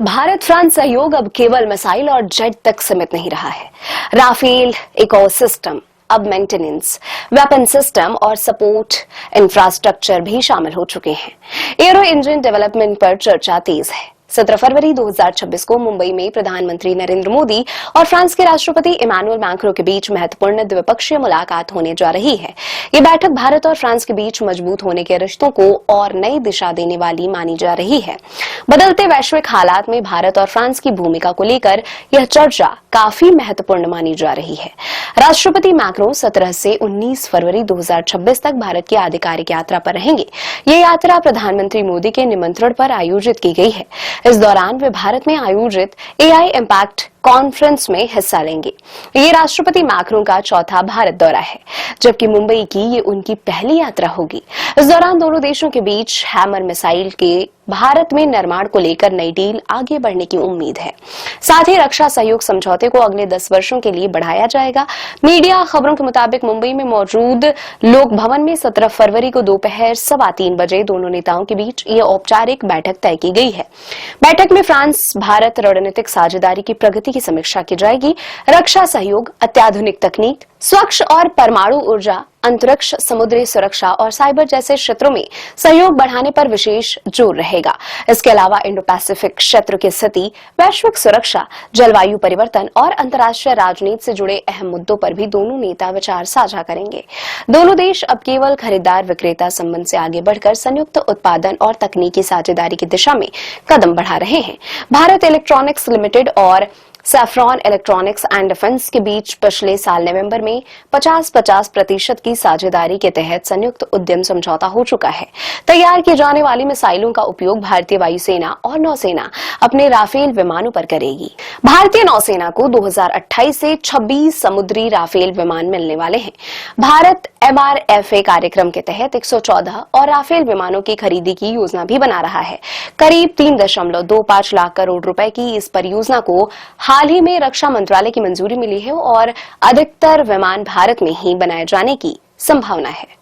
Bharat France सहयोग अब केवल मिसाइल और जेट तक सीमित नहीं रहा है। राफेल इकोसिस्टम अब मेंटेनेंस, वेपन सिस्टम और सपोर्ट इंफ्रास्ट्रक्चर भी शामिल हो चुके हैं। एरो इंजन डेवलपमेंट पर चर्चा तेज है। 17 फरवरी 2026 को मुंबई में प्रधानमंत्री नरेंद्र मोदी और फ्रांस के राष्ट्रपति इमैनुअल मैक्रों के बीच महत्वपूर्ण द्विपक्षीय मुलाकात होने जा रही है। ये बैठक भारत और फ्रांस के बीच मजबूत होने के रिश्तों को और नई दिशा देने वाली मानी जा रही है। बदलते वैश्विक हालात में भारत और फ्रांस की भूमिका को लेकर यह चर्चा काफी महत्वपूर्ण मानी जा रही है। राष्ट्रपति मैक्रों 17 से 19 फरवरी 2026 तक भारत की आधिकारिक यात्रा पर रहेंगे। ये यात्रा प्रधानमंत्री मोदी के निमंत्रण पर आयोजित की गई है। इस दौरान वे भारत में आयोजित एआई इम्पैक्ट कॉन्फ्रेंस में हिस्सा लेंगे। ये राष्ट्रपति मैक्रों का चौथा भारत दौरा है, जबकि मुंबई की ये उनकी पहली यात्रा होगी। इस दौरान दोनों देशों के बीच हैमर मिसाइल के भारत में निर्माण को लेकर नई डील आगे बढ़ने की उम्मीद है। साथ ही रक्षा सहयोग समझौते को अगले 10 वर्षों के लिए बढ़ाया जाएगा। मीडिया खबरों के मुताबिक मुंबई में मौजूद लोक भवन में 17 फरवरी को दोपहर 3:15 बजे दोनों नेताओं के बीच ये औपचारिक बैठक तय की गई है। बैठक में फ्रांस भारत रणनीतिक साझेदारी की प्रगति की समीक्षा की जाएगी। रक्षा सहयोग, अत्याधुनिक तकनीक, स्वच्छ और परमाणु ऊर्जा, अंतरिक्ष, समुद्री सुरक्षा और साइबर जैसे क्षेत्रों में सहयोग बढ़ाने पर विशेष जोर रहेगा। इसके अलावा इंडो पैसिफिक क्षेत्र की स्थिति, वैश्विक सुरक्षा, जलवायु परिवर्तन और अंतर्राष्ट्रीय राजनीति से जुड़े अहम मुद्दों पर भी दोनों नेता विचार साझा करेंगे। दोनों देश अब केवल खरीदार विक्रेता संबंध से आगे बढ़कर संयुक्त उत्पादन और तकनीकी साझेदारी की दिशा में कदम बढ़ा रहे हैं। भारत इलेक्ट्रॉनिक्स लिमिटेड और सैफ्रॉन इलेक्ट्रॉनिक्स एंड डिफेंस के बीच पिछले साल नवंबर में 50-50% की साझेदारी के तहत संयुक्त उद्यम समझौता हो चुका है। तैयार की जाने वाली मिसाइलों का उपयोग भारतीय वायुसेना और नौसेना अपने राफेल विमानों पर करेगी। भारतीय नौसेना को 2028 से 26 समुद्री राफेल विमान मिलने वाले हैं। भारत MRFA कार्यक्रम के तहत 114 और राफेल विमानों की खरीदी की योजना भी बना रहा है। करीब 3.25 लाख करोड़ रुपए की इस परियोजना को हाल ही में रक्षा मंत्रालय की मंजूरी मिली है और अधिकतर विमान भारत में ही बनाए जाने की संभावना है।